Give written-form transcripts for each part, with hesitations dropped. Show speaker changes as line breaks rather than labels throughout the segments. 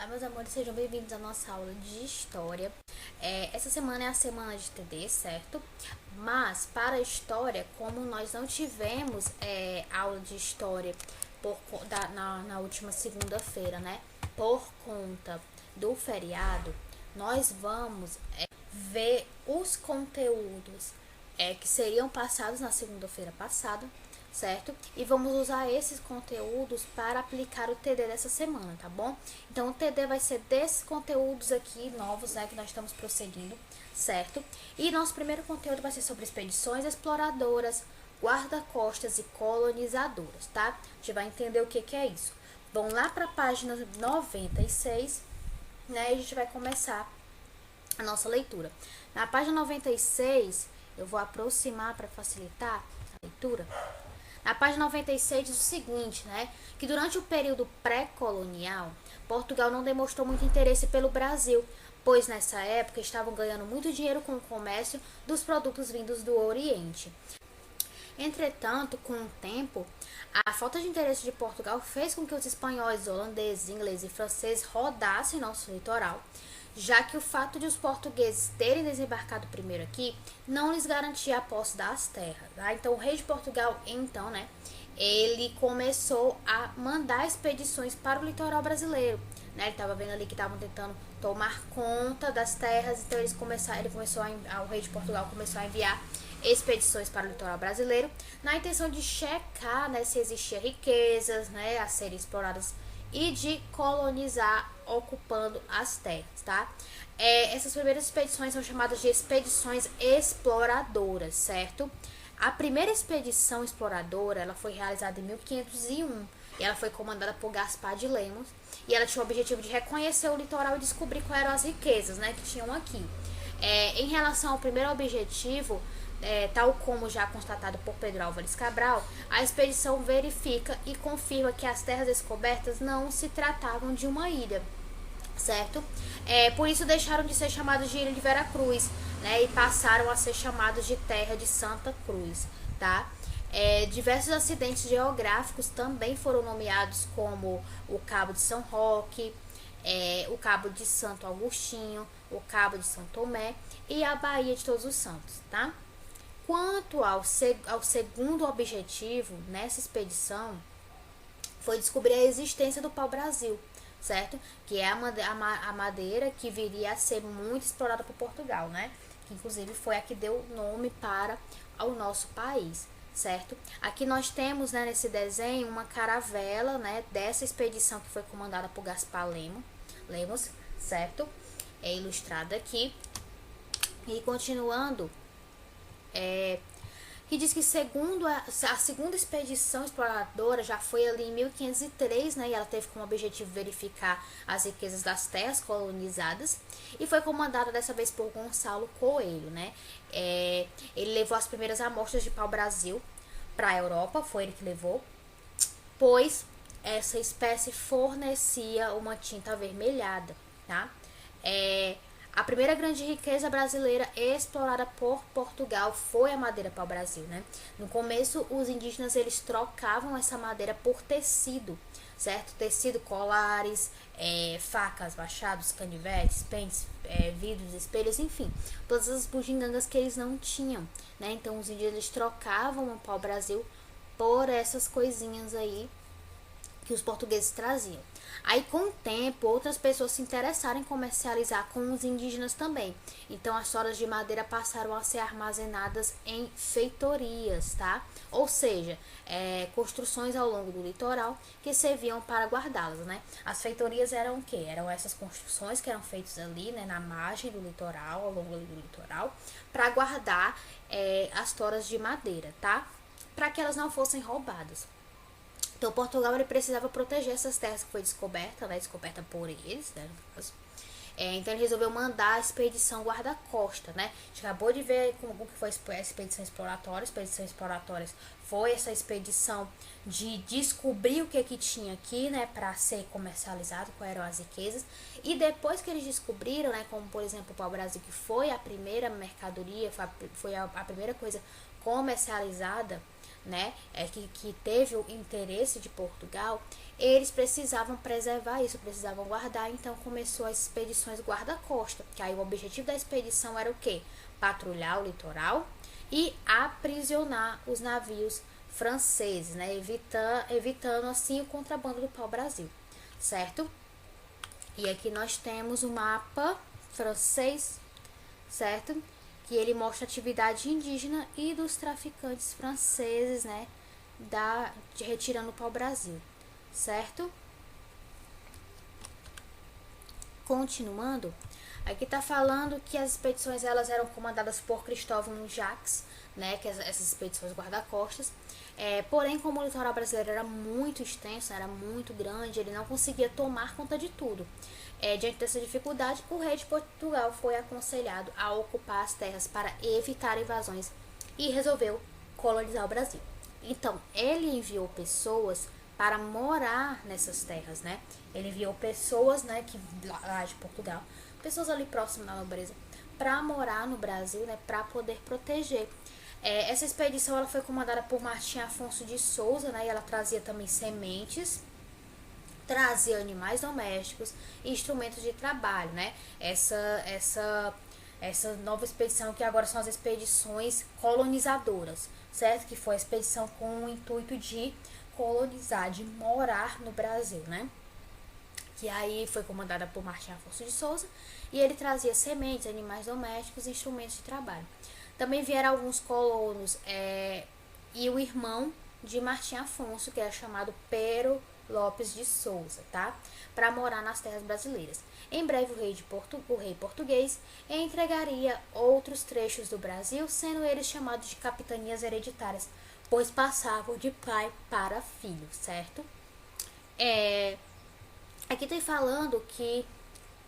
Olá, meus amores, sejam bem-vindos à nossa aula de História. Essa semana é a semana de TD, certo? Mas, para a História, como nós não tivemos aula de História na última segunda-feira, né? Por conta do feriado, nós vamos ver os conteúdos que seriam passados na segunda-feira passada, certo? E vamos usar esses conteúdos para aplicar o TD dessa semana, tá bom? Então, o TD vai ser desses conteúdos aqui novos, né, que nós estamos prosseguindo, certo? E nosso primeiro conteúdo vai ser sobre expedições exploradoras, guarda-costas e colonizadoras, tá? A gente vai entender o que é isso. Vamos lá para a página 96, né? E a gente vai começar a nossa leitura. Na página 96, eu vou aproximar para facilitar a leitura. Na página 96 diz o seguinte, né? Que durante o período pré-colonial, Portugal não demonstrou muito interesse pelo Brasil, pois nessa época estavam ganhando muito dinheiro com o comércio dos produtos vindos do Oriente. Entretanto, com o tempo, a falta de interesse de Portugal fez com que os espanhóis, holandeses, ingleses e franceses rodassem nosso litoral, já que o fato de os portugueses terem desembarcado primeiro aqui não lhes garantia a posse das terras. Tá? Então, o rei de Portugal, ele começou a mandar expedições para o litoral brasileiro. Né? Ele estava vendo ali que estavam tentando tomar conta das terras, então o rei de Portugal começou a enviar expedições para o litoral brasileiro, na intenção de checar, né, se existia riquezas, né, a serem exploradas e de colonizar ocupando as terras, tá? Essas primeiras expedições são chamadas de expedições exploradoras, certo? A primeira expedição exploradora, ela foi realizada em 1501 e ela foi comandada por Gaspar de Lemos e ela tinha o objetivo de reconhecer o litoral e descobrir quais eram as riquezas, né, que tinham aqui. Em relação ao primeiro objetivo, tal como já constatado por Pedro Álvares Cabral, a expedição verifica e confirma que as terras descobertas não se tratavam de uma ilha, certo? Por isso deixaram de ser chamados de Ilha de Veracruz, né, e passaram a ser chamados de Terra de Santa Cruz, tá? Diversos acidentes geográficos também foram nomeados, como o Cabo de São Roque, o Cabo de Santo Agostinho, o Cabo de São Tomé e a Baía de Todos os Santos, tá? Quanto ao segundo objetivo nessa expedição, foi descobrir a existência do pau-brasil, certo? Que é a madeira que viria a ser muito explorada por Portugal, né? Que inclusive foi a que deu nome para o nosso país, certo? Aqui nós temos, né, nesse desenho uma caravela, né, dessa expedição que foi comandada por Gaspar Lemos, certo? É ilustrada aqui. E continuando, que diz que segundo a segunda expedição exploradora já foi ali em 1503, né, e ela teve como objetivo verificar as riquezas das terras colonizadas e foi comandada dessa vez por Gonçalo Coelho, né. Ele levou as primeiras amostras de pau-brasil para a Europa, foi ele que levou, pois essa espécie fornecia uma tinta avermelhada, tá? A primeira grande riqueza brasileira explorada por Portugal foi a madeira pau-brasil, né? No começo, os indígenas eles trocavam essa madeira por tecido, certo? Tecido, colares, facas, machados, canivetes, pentes, vidros, espelhos, enfim, todas as bugigangas que eles não tinham, né? Então, os indígenas eles trocavam o pau-brasil por essas coisinhas aí que os portugueses traziam. Aí, com o tempo, outras pessoas se interessaram em comercializar com os indígenas também. Então, as toras de madeira passaram a ser armazenadas em feitorias, tá? Ou seja, construções ao longo do litoral que serviam para guardá-las, né? As feitorias eram o quê? Eram essas construções que eram feitas ali, né, na margem do litoral, ao longo do litoral, para guardar as toras de madeira, tá? Para que elas não fossem roubadas. Então, Portugal ele precisava proteger essas terras que foi descoberta, né, descoberta por eles, né, no caso. Então, ele resolveu mandar a expedição guarda-costa, né? A gente acabou de ver como que foi a expedição exploratória. A expedição exploratória foi essa expedição de descobrir o que tinha aqui, né, para ser comercializado, quais eram as riquezas. E depois que eles descobriram, né, como por exemplo o pau-brasil, que foi a primeira mercadoria, foi a primeira coisa comercializada né, que teve o interesse de Portugal, eles precisavam preservar isso, precisavam guardar, então começou as expedições guarda-costa, que aí o objetivo da expedição era o quê? Patrulhar o litoral e aprisionar os navios franceses, né, evitando assim o contrabando do pau-brasil, certo? E aqui nós temos o mapa francês, certo? Que ele mostra a atividade indígena e dos traficantes franceses, né, de retirando o pau-brasil, certo? Continuando, aqui está falando que as expedições elas eram comandadas por Cristóvão Jacques, né, que essas expedições guarda-costas. Porém, como o litoral brasileiro era muito extenso, era muito grande, ele não conseguia tomar conta de tudo. Diante dessa dificuldade, o rei de Portugal foi aconselhado a ocupar as terras para evitar invasões e resolveu colonizar o Brasil. Então, ele enviou pessoas para morar nessas terras, né? Ele enviou pessoas, né, lá de Portugal, pessoas ali próximas da nobreza, para morar no Brasil, né, para poder proteger. Essa expedição ela foi comandada por Martim Afonso de Souza, né, e ela trazia também sementes, trazia animais domésticos e instrumentos de trabalho, né? Essa nova expedição que agora são as expedições colonizadoras, certo? Que foi a expedição com o intuito de colonizar, de morar no Brasil, né? Que aí foi comandada por Martim Afonso de Souza e ele trazia sementes, animais domésticos e instrumentos de trabalho. Também vieram alguns colonos e o irmão de Martim Afonso, que era chamado Pero Lopes de Souza, tá? Para morar nas terras brasileiras. Em breve, o rei português entregaria outros trechos do Brasil, sendo eles chamados de capitanias hereditárias, pois passavam de pai para filho, certo? Aqui tem falando que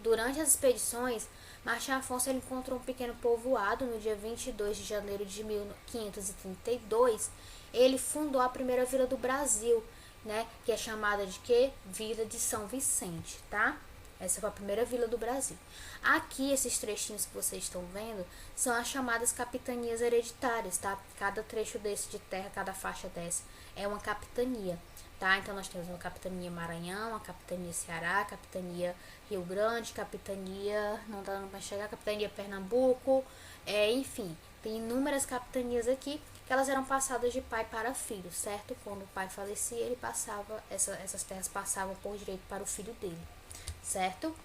durante as expedições, Martim Afonso ele encontrou um pequeno povoado no dia 22 de janeiro de 1532. Ele fundou a primeira vila do Brasil, né, que é chamada de quê? Vila de São Vicente, tá? Essa foi a primeira vila do Brasil. Aqui, esses trechinhos que vocês estão vendo, são as chamadas capitanias hereditárias, tá? Cada trecho desse de terra, cada faixa dessa é uma capitania, tá? Então, nós temos uma capitania Maranhão, uma capitania Ceará, capitania Rio Grande, capitania, não dá para chegar, capitania Pernambuco, enfim, tem inúmeras capitanias aqui, que elas eram passadas de pai para filho, certo? Quando o pai falecia, ele passava, essas terras passavam por direito para o filho dele, certo?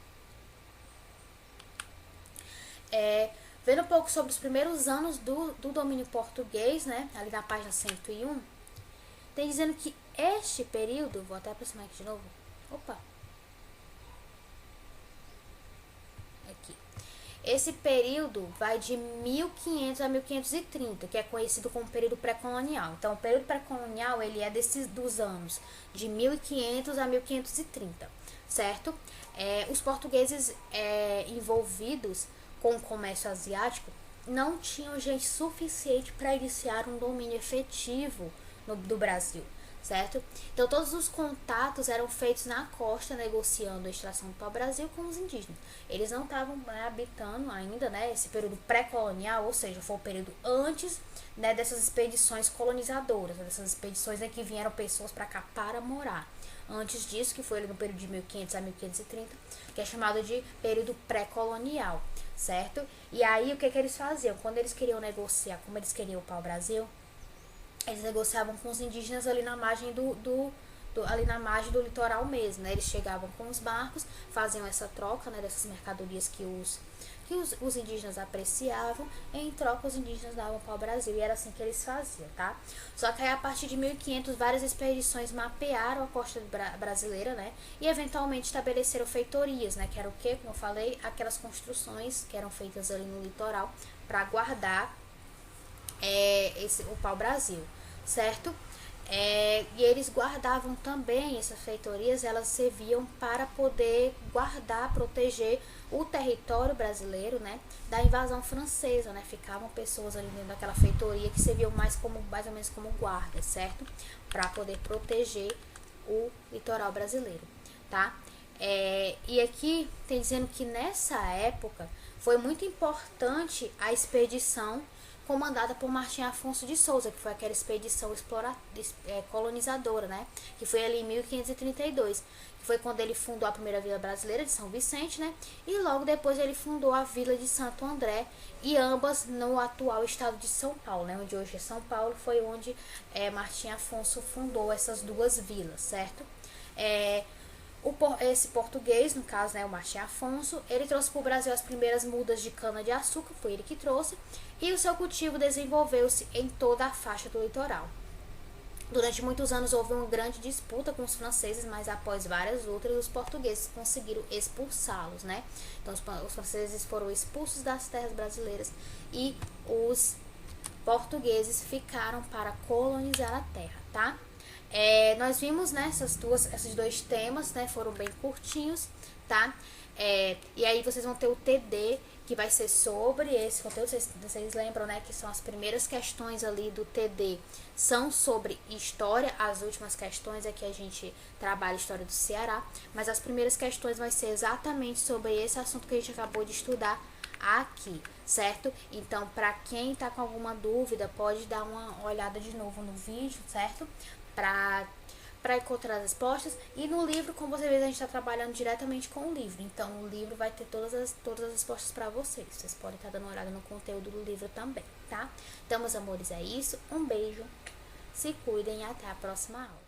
Vendo um pouco sobre os primeiros anos do domínio português, né? Ali na página 101, tem dizendo que este período, vou até aproximar aqui de novo, aqui. Esse período vai de 1500 a 1530, que é conhecido como período pré-colonial. Então, o período pré-colonial, ele é dos anos de 1500 a 1530, certo? Os portugueses envolvidos com o comércio asiático não tinham gente suficiente para iniciar um domínio efetivo do Brasil, certo? Então, todos os contatos eram feitos na costa, negociando a extração do pau-brasil com os indígenas. Eles não estavam habitando ainda, né, esse período pré-colonial, ou seja, foi o período antes, né, dessas expedições colonizadoras, dessas expedições que vieram pessoas para cá para morar. Antes disso, que foi ali no período de 1500 a 1530, que é chamado de período pré-colonial, certo? E aí, o que eles faziam? Quando eles queriam negociar, como eles queriam o pau-brasil, eles negociavam com os indígenas ali na margem ali na margem do litoral mesmo, né? Eles chegavam com os barcos, faziam essa troca, né, dessas mercadorias que os indígenas apreciavam, e em troca os indígenas davam para o Brasil, e era assim que eles faziam, tá? Só que aí, a partir de 1500, várias expedições mapearam a costa brasileira, né? E eventualmente estabeleceram feitorias, né? Que era o quê? Como eu falei, aquelas construções que eram feitas ali no litoral para guardar o pau-brasil, certo? E eles guardavam também essas feitorias, elas serviam para poder guardar, proteger o território brasileiro, né, da invasão francesa, né? Ficavam pessoas ali dentro daquela feitoria que serviam mais ou menos como guarda, certo? Para poder proteger o litoral brasileiro, tá? E aqui tem dizendo que nessa época foi muito importante a expedição comandada por Martim Afonso de Souza, que foi aquela expedição colonizadora, né? Que foi ali em 1532, que foi quando ele fundou a primeira vila brasileira de São Vicente, né? E logo depois ele fundou a vila de Santo André, e ambas no atual estado de São Paulo, né? Onde hoje é São Paulo, foi onde Martim Afonso fundou essas duas vilas, certo? Esse português, no caso, né, o Martim Afonso, ele trouxe para o Brasil as primeiras mudas de cana-de-açúcar, foi ele que trouxe, e o seu cultivo desenvolveu-se em toda a faixa do litoral. Durante muitos anos houve uma grande disputa com os franceses, mas após várias lutas, os portugueses conseguiram expulsá-los, né? Então, os franceses foram expulsos das terras brasileiras e os portugueses ficaram para colonizar a terra, tá? Nós vimos, né, esses dois temas, né, foram bem curtinhos, tá? E aí vocês vão ter o TD, que vai ser sobre esse conteúdo. Vocês lembram, né, que são as primeiras questões ali do TD, são sobre história. As últimas questões é que a gente trabalha história do Ceará, mas as primeiras questões vai ser exatamente sobre esse assunto que a gente acabou de estudar aqui, certo? Então, para quem tá com alguma dúvida, pode dar uma olhada de novo no vídeo, certo? Para encontrar as respostas. E no livro, como você vê, a gente está trabalhando diretamente com o livro. Então, o livro vai ter todas as respostas para vocês. Vocês podem estar dando uma olhada no conteúdo do livro também, tá? Então, meus amores, é isso. Um beijo, se cuidem e até a próxima aula.